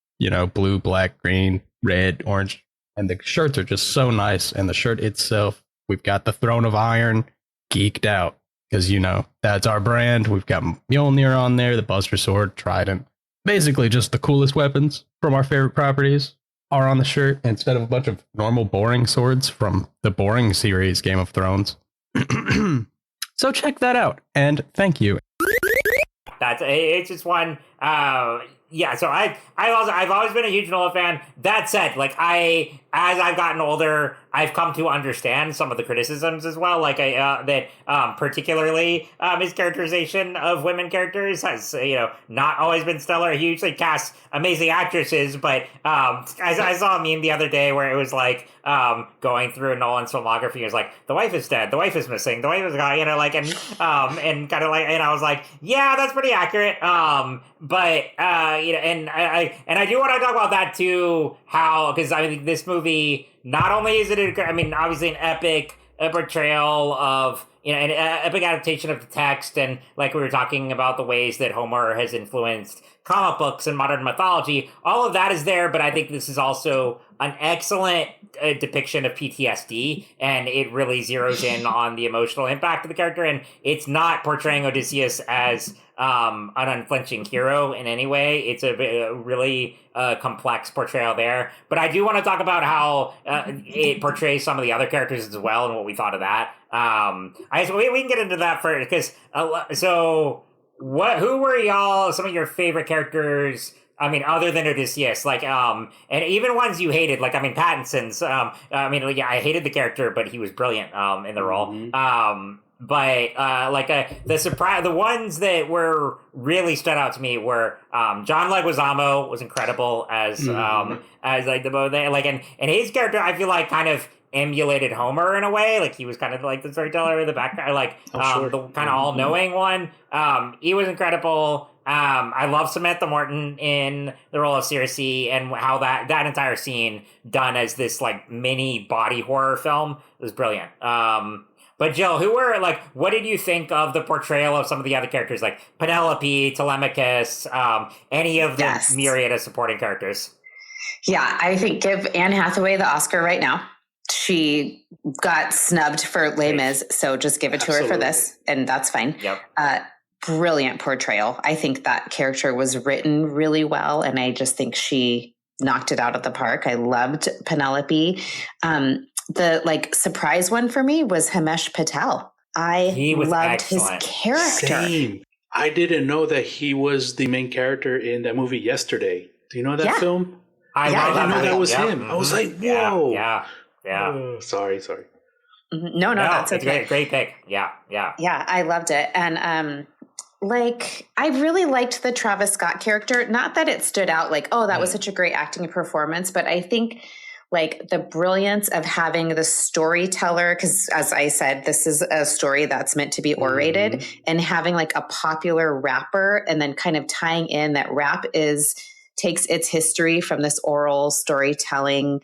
blue, black, green, red, orange, and the shirts are just so nice. And the shirt itself, we've got the Throne of Iron geeked out, because that's our brand. We've got Mjolnir on there, the Buster Sword, Trident, basically just the coolest weapons from our favorite properties are on the shirt, instead of a bunch of normal boring swords from the boring series Game of Thrones. So check that out, and thank you. It's just one. So I've always been a huge Nolan fan. That said, as I've gotten older, I've come to understand some of the criticisms as well. Particularly his characterization of women characters has not always been stellar. He usually casts amazing actresses, but I saw a meme the other day where it was going through Nolan's filmography. It was like, the wife is dead, the wife is missing, the wife is gone. And I was like, yeah, that's pretty accurate. And I do want to talk about that too. Because I think this movie, not only is it obviously an epic portrayal of an epic adaptation of the text, and like we were talking about the ways that Homer has influenced comic books and modern mythology, all of that is there. But I think this is also an excellent depiction of PTSD, and it really zeroes in on the emotional impact of the character. And it's not portraying Odysseus as an unflinching hero in any way. It's a really complex portrayal there. But I do want to talk about how it portrays some of the other characters as well, and what we thought of that. We can get into that first, because who were y'all, some of your favorite characters? Other than Odysseus, and even ones you hated, Pattinson's. I hated the character, but he was brilliant in the role. The ones that were really stood out to me were John Leguizamo was incredible as the and his character, I feel like, kind of emulated Homer in a way. Like, he was kind of like the storyteller in the background, the kind of all-knowing one. He was incredible. I love Samantha Morton in the role of Circe, and how that entire scene done as this mini body horror film was brilliant. But Jill, what did you think of the portrayal of some of the other characters, like Penelope, Telemachus, any of the myriad of supporting characters? Yeah, I think give Anne Hathaway the Oscar right now. She got snubbed for Les Mis, so just give it to her for this, and that's fine. Yep. Brilliant portrayal. I think that character was written really well, and I just think she knocked it out of the park. I loved Penelope. The surprise one for me was Himesh Patel. He loved excellent. His character. Same. I didn't know that he was the main character in that movie Yesterday. Do you know that film? I didn't know that was him. I was like, whoa. Yeah. Oh, sorry. No, that's okay. Great pick. Yeah. Yeah, I loved it. And I really liked the Travis Scott character. Not that it stood out that was such a great acting performance, but I think the brilliance of having the storyteller, because as I said, this is a story that's meant to be orated, and having a popular rapper and then kind of tying in that rap takes its history from this oral storytelling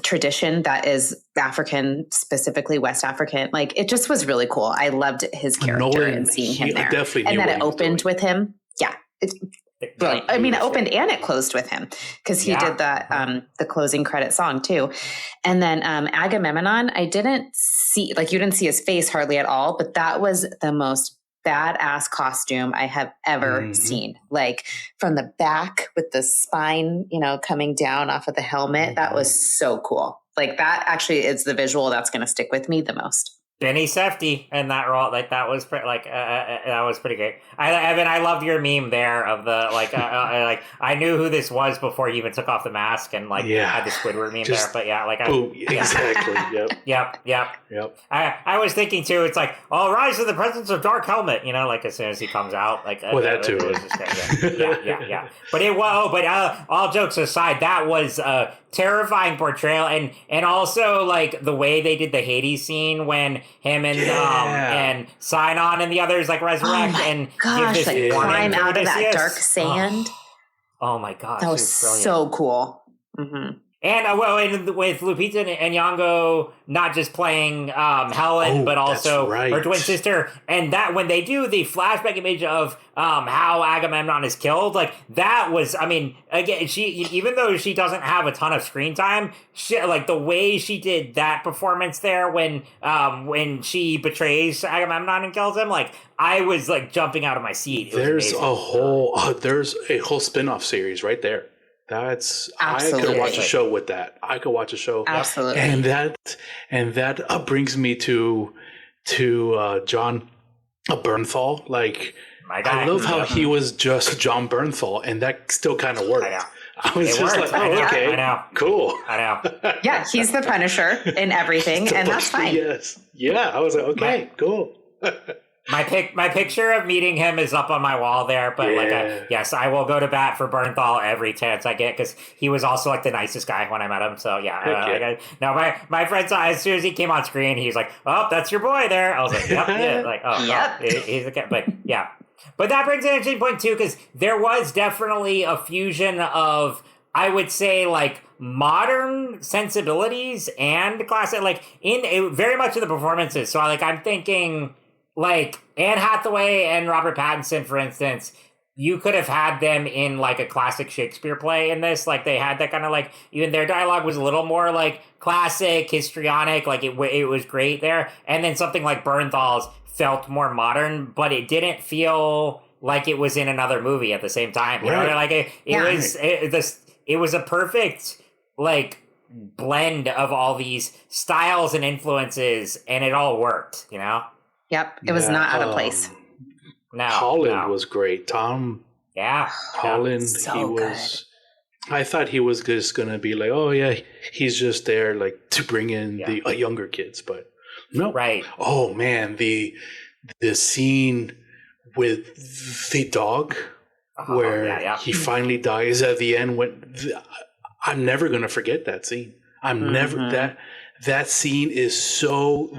tradition that is African, specifically West African. It just was really cool. I loved his character and seeing him there. And that it opened with him. Yeah. It's brilliant. I mean, it opened and it closed with him because he did the closing credit song too. And then Agamemnon, I didn't see, you didn't see his face hardly at all, but that was the most badass costume I have ever seen. From the back with the spine, coming down off of the helmet. That was so cool. That actually is the visual that's going to stick with me the most. Benny Safdie in that role, that was that was pretty great. I loved your meme there of the I knew who this was before he even took off the mask and had the Squidward meme there. But exactly. Yep. I was thinking too. It's rise to the presence of Dark Helmet. as soon as he comes out, that too. It was just great. Yeah. But all jokes aside, that was a terrifying portrayal, and also the way they did the Hades scene when him and Sinon and the others resurrect and give this climb out of that dark sand. Oh my gosh, that was so cool. Mm-hmm. And with Lupita Nyong'o not just playing Helen, but also her twin sister, and that when they do the flashback image of how Agamemnon is killed, that was, again, she, even though she doesn't have a ton of screen time, she, the way she did that performance there when she betrays Agamemnon and kills him, I was jumping out of my seat. There's a whole spin-off series right there. Absolutely. I could watch a show with that. Absolutely. And that brings me to John Bernthal. I love how he was just John Bernthal, and that still kind of worked. I was okay, I know. Cool. I know. Yeah, he's the Punisher in everything, and that's fine. Yes. Yeah, I was okay, cool. My picture of meeting him is up on my wall there, but yes, I will go to bat for Bernthal every chance I get because he was also the nicest guy when I met him. So my friend saw as soon as he came on screen, he was like, "Oh, that's your boy there." I was like, "Yep, yeah." He's the guy. But yeah, but that brings an interesting point too because there was definitely a fusion of, I would say, modern sensibilities and classic, very much in the performances. So I'm thinking. Anne Hathaway and Robert Pattinson, for instance, you could have had them in a classic Shakespeare play in this. They had that kind of even their dialogue was a little more classic, histrionic. It was great there. And then something like Bernthal's felt more modern, but it didn't feel like it was in another movie at the same time. You know, it was a perfect blend of all these styles and influences, and it all worked. Yep, it was not out of place. Holland was great. Tom. Yeah. Holland, he was. I thought he was just going to be he's just there to bring in the younger kids, but no. Right. Oh man, the scene with the dog where he finally dies at the end. I'm never going to forget that scene. That scene is so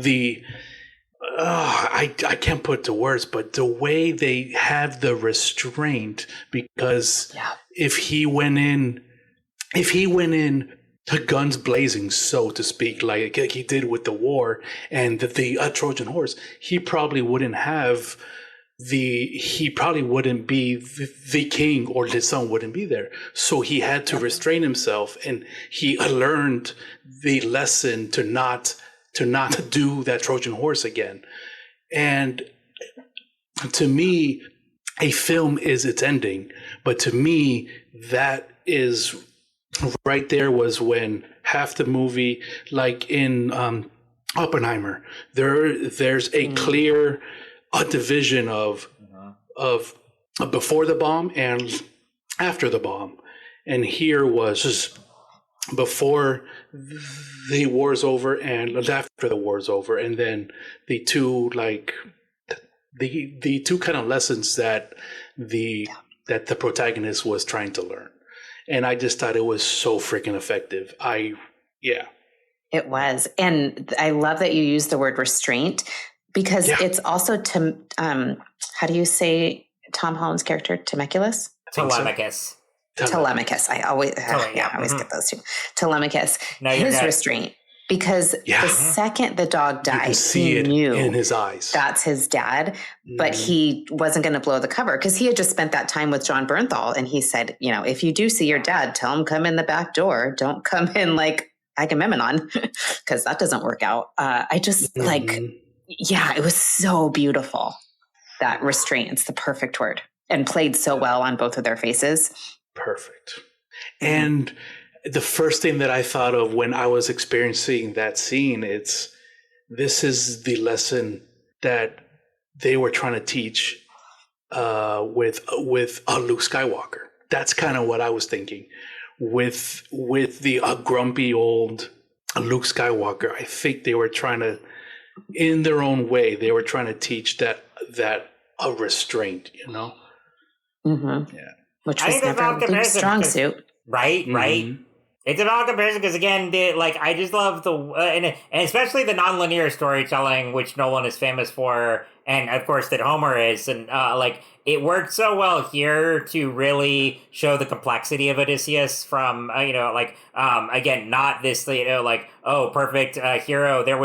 I can't put to words, but the way they have the restraint, because if he went in to guns blazing, so to speak, like he did with the war and the Trojan horse, he probably wouldn't be the king, or the son wouldn't be there. So he had to restrain himself, and he learned the lesson to not do that Trojan horse again. And to me, a film is its ending, but to me, that is right there was when half the movie, like in Oppenheimer, there's a clear division of before the bomb and after the bomb, and here was just before the war's over and after the war's over, and then the two the two kind of lessons that the protagonist was trying to learn. And I just thought it was so freaking effective. It was. And I love that you use the word restraint, because it's also how do you say Tom Holland's character? Telemachus? Telemachus. I always get those two. Telemachus. No, his restraint. Because the second the dog died, he knew in his eyes that's his dad, but he wasn't going to blow the cover because he had just spent that time with John Bernthal. And he said, if you do see your dad, tell him come in the back door. Don't come in like Agamemnon, because that doesn't work out. I just it was so beautiful. That restraint, it's the perfect word, and played so well on both of their faces. Perfect. And the first thing that I thought of when I was experiencing that scene, this is the lesson that they were trying to teach with Luke Skywalker. That's kind of what I was thinking with the grumpy old Luke Skywalker. I think they were trying to, in their own way, they were trying to teach that a restraint, Mm-hmm. Yeah, which was never Luke's strong suit. Right. It's about comparison because, again, I just love and especially the nonlinear storytelling, which Nolan is famous for, and of course that Homer is, and it worked so well here to really show the complexity of Odysseus from again, not this perfect hero. There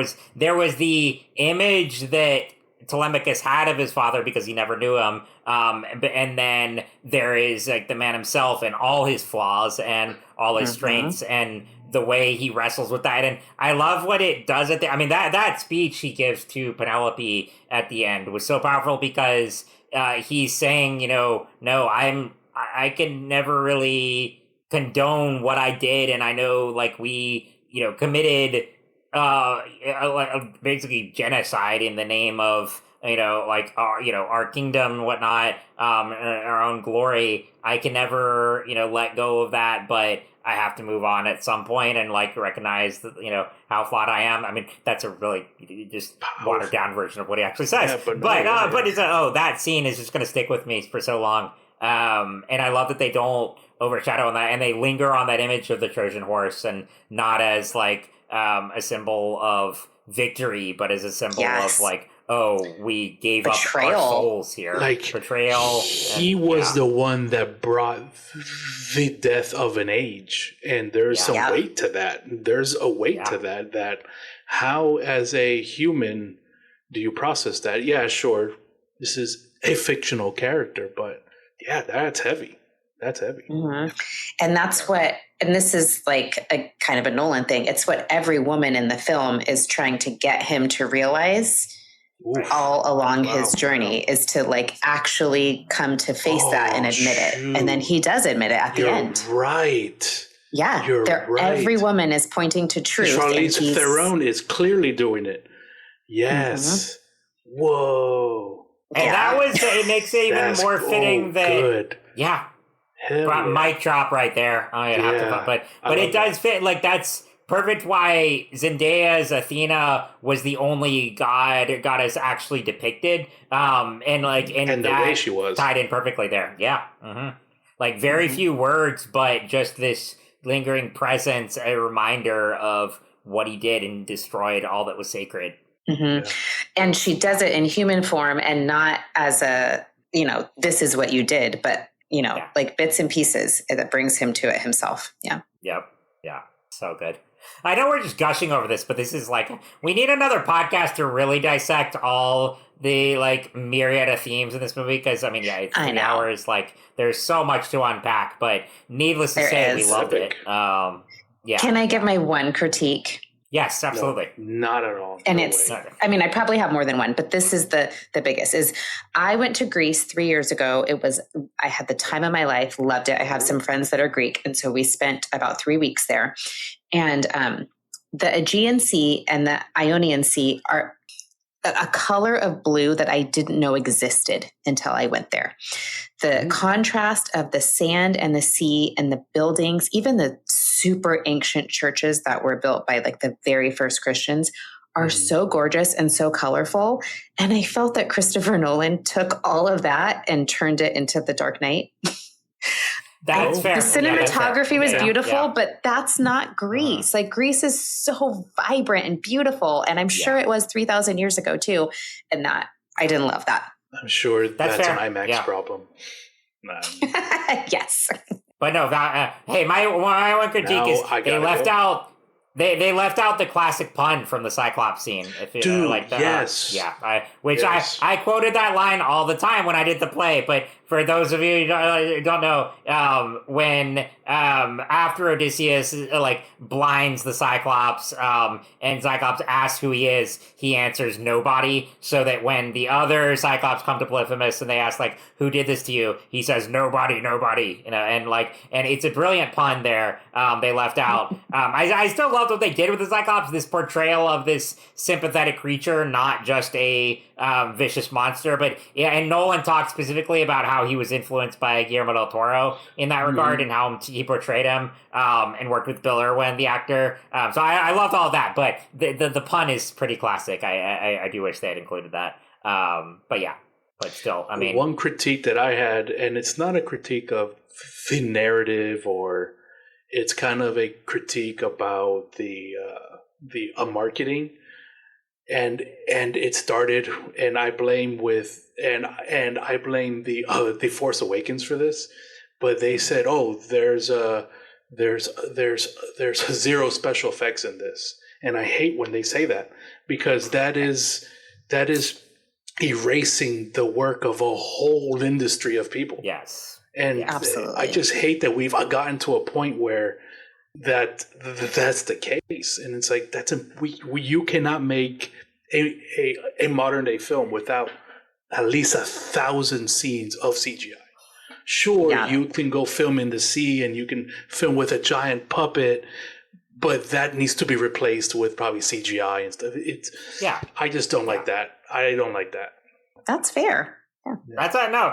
was the image that Telemachus had of his father because he never knew him. And then there is the man himself and all his flaws and all his strengths and the way he wrestles with that. And I love what it does at that speech he gives to Penelope at the end was so powerful because he's saying, no, I can never really condone what I did. And I know we, committed basically genocide in the name of our kingdom and whatnot, our own glory. I can never let go of that, but I have to move on at some point and recognize that how flawed I am. I mean, that's a really just watered down version of what he actually says. But it's that scene is just going to stick with me for so long. And I love that they don't overshadow on that, and they linger on that image of the Trojan horse, and not as a symbol of victory, but as a symbol of we gave betrayal. Up our souls here. Betrayal. He was the one that brought the death of an age, and there's some weight to that. There's a weight to that how, as a human, do you process that? Yeah, sure, this is a fictional character, but that's heavy. That's heavy. Mm-hmm. And that's and this is a kind of a Nolan thing. It's what every woman in the film is trying to get him to realize all along his journey is to actually come to face that and admit it. And then he does admit it at the end. Right. Yeah. You're right. Every woman is pointing to truth. Charlize Theron is clearly doing it. Yes. Mm-hmm. Whoa. And that was, it makes it even more fitting that. Good. Yeah. Mic drop right there. But it does fit. That's perfect. Why Zendaya's Athena was the only goddess actually depicted. And the way she was tied in perfectly there. Yeah. Mm-hmm. Very few words, but just this lingering presence, a reminder of what he did and destroyed all that was sacred. Mm-hmm. Yeah. And she does it in human form and not as a, this is what you did, but bits and pieces that brings him to it himself. Yeah. Yep. Yeah. So good. I know we're just gushing over this, but this is we need another podcast to really dissect all the myriad of themes in this movie. Because it's 3 hours. There's so much to unpack, but needless to say, we loved it. Can I give my one critique? Yes, absolutely. No, not at all. And No it's, way. I mean, I probably have more than one, but this is the biggest. Is I went to Greece 3 years ago. I had the time of my life, loved it. I have some friends that are Greek. And so we spent about 3 weeks there. And the Aegean Sea and the Ionian Sea are a color of blue that I didn't know existed until I went there. The contrast of the sand and the sea and the buildings, even the super ancient churches that were built by like the very first Christians, are so gorgeous and so colorful. And I felt that Christopher Nolan took all of that and turned it into The Dark Knight. That's fair. The cinematography was beautiful, Yeah. but that's not Greece. Like Greece is so vibrant and beautiful. And I'm sure it was 3,000 years ago too. And that I didn't love that. I'm sure that's fair. an IMAX problem. Yes. But no, hey, my one critique Now is I they gotta left go. out they left out the classic pun from the Cyclops scene. If you Dude, like that, yes. Yes. I quoted that line all the time when I did the play. But for those of you who don't know, when after Odysseus like blinds the Cyclops, and Cyclops asks who he is, he answers nobody. So that when the other Cyclops come to Polyphemus and they ask like, who did this to you, he says nobody. You know, and it's a brilliant pun there. They left out. I still loved what they did with the Cyclops. This portrayal of this sympathetic creature, not just a vicious monster. But yeah, and Nolan talked specifically about how he was influenced by Guillermo del Toro in that regard and how he portrayed him, and worked with Bill Irwin, the actor. So I loved all that, but the pun is pretty classic. I do wish they had included that. But yeah, but still, I mean, one critique that I had, and it's not a critique of the narrative, or it's kind of a critique about the marketing. And it started, and I blame the Force Awakens for this, but they said, "Oh, there's zero special effects in this," and I hate when they say that, because that is erasing the work of a whole industry of people. yes. And Absolutely. I just hate that we've gotten to a point where that's the case, and it's like you cannot make a modern day film without at least 1,000 scenes of CGI. Sure, you can go film in the sea and you can film with a giant puppet, but that needs to be replaced with probably CGI and stuff. I just don't like that. I don't like that. That's fair. Yeah.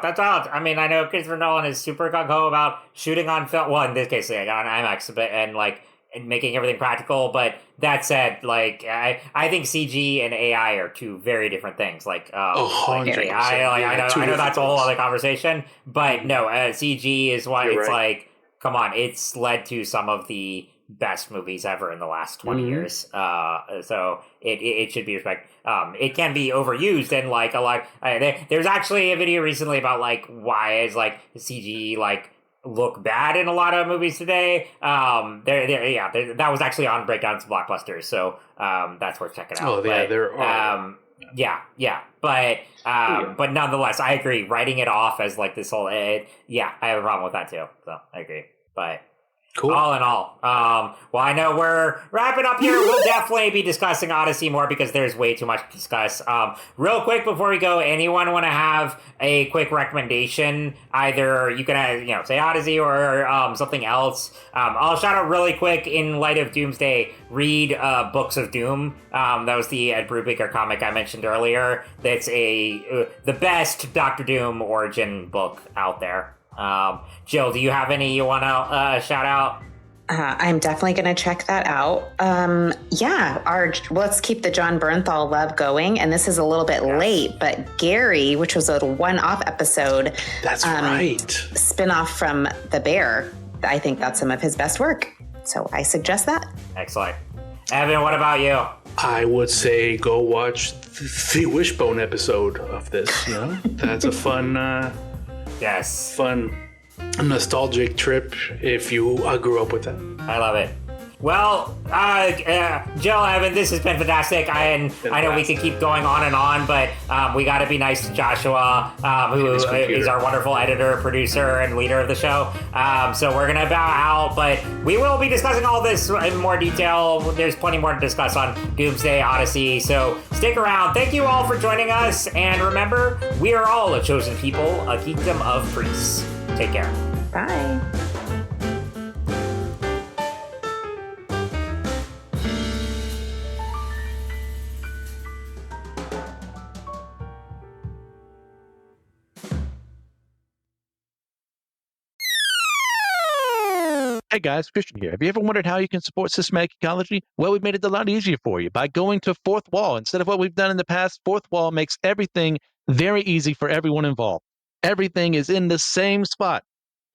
That's out. I mean, I know Christopher Nolan is super gung-ho about shooting on film. Well, in this case, on IMAX, but and making everything practical. But that said, like I think CG and AI are two very different things. Like, 100%. I know that's a whole other conversation. But no, CG is why it's like, come on, it's led to some of the best movies ever in the last 20 years. So it should be respected. It can be overused, and like a lot. There's actually a video recently about like why is like CG like look bad in a lot of movies today. That was actually on Breakdowns and Blockbusters, so that's worth checking out. There are. But nonetheless, I agree. Writing it off as like this whole, I have a problem with that too. So I agree, but. Cool. All in all, well, I know we're wrapping up here. We'll definitely be discussing Odyssey more because there's way too much to discuss. Real quick before we go, anyone want to have a quick recommendation? Either you can, say Odyssey or something else. I'll shout out really quick in light of Doomsday. Read Books of Doom. That was the Ed Brubaker comic I mentioned earlier. That's the best Doctor Doom origin book out there. Jill, do you have any you want to shout out? I'm definitely going to check that out. Let's keep the John Bernthal love going. And this is a little bit late, but Gary, which was a one-off episode. That's right. Spinoff from The Bear. I think that's some of his best work. So I suggest that. Excellent. Evan, what about you? I would say go watch the Wishbone episode of this. That's a fun... Yes. Fun, nostalgic trip if you grew up with that. I love it. Well, Jill, Evan, this has been fantastic. I know we could keep going on and on, but we got to be nice to Joshua, who is our wonderful editor, producer, and leader of the show. So we're going to bow out, but we will be discussing all this in more detail. There's plenty more to discuss on Doomsday, Odyssey, so stick around. Thank you all for joining us, and remember, we are all a chosen people, a geekdom of priests. Take care. Bye. Hey guys, Christian here. Have you ever wondered how you can support Systematic Geekology? Well, we've made it a lot easier for you by going to Fourth Wall. Instead of what we've done in the past, Fourth Wall makes everything very easy for everyone involved. Everything is in the same spot.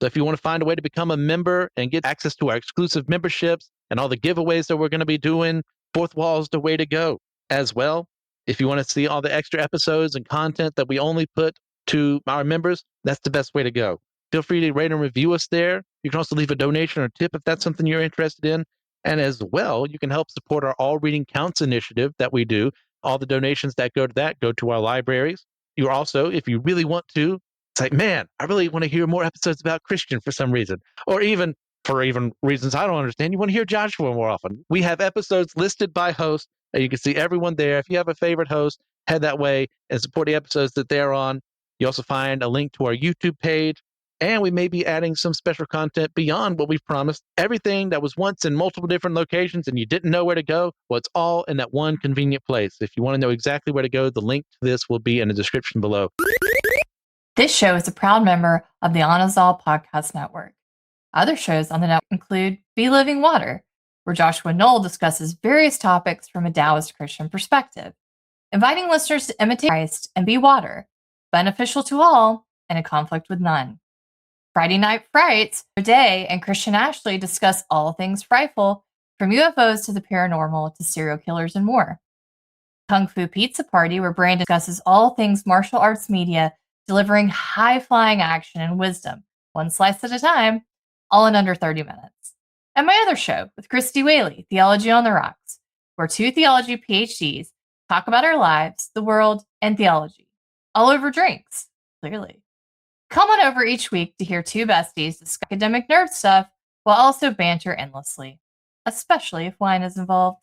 So if you want to find a way to become a member and get access to our exclusive memberships and all the giveaways that we're going to be doing, Fourth Wall is the way to go. As well, if you want to see all the extra episodes and content that we only put to our members, that's the best way to go. Feel free to rate and review us there. You can also leave a donation or tip if that's something you're interested in. And as well, you can help support our All Reading Counts initiative that we do. All the donations that go to that go to our libraries. You also, if you really want to, it's like, man, I really want to hear more episodes about Christian for some reason. Or even for reasons I don't understand, you want to hear Joshua more often. We have episodes listed by host, and you can see everyone there. If you have a favorite host, head that way and support the episodes that they're on. You also find a link to our YouTube page. And we may be adding some special content beyond what we've promised. Everything that was once in multiple different locations and you didn't know where to go, well, it's all in that one convenient place. If you want to know exactly where to go, the link to this will be in the description below. This show is a proud member of the Anazal Podcast Network. Other shows on the network include Be Living Water, where Joshua Knoll discusses various topics from a Taoist Christian perspective, inviting listeners to imitate Christ and be water, beneficial to all and a conflict with none. Friday Night Frights, Day and Christian Ashley discuss all things frightful, from UFOs to the paranormal to serial killers and more. Kung Fu Pizza Party, where Brandon discusses all things martial arts media, delivering high-flying action and wisdom, one slice at a time, all in under 30 minutes. And my other show with Christy Whaley, Theology on the Rocks, where two theology PhDs talk about our lives, the world, and theology, all over drinks, clearly. Come on over each week to hear two besties discuss academic nerd stuff while also banter endlessly, especially if wine is involved.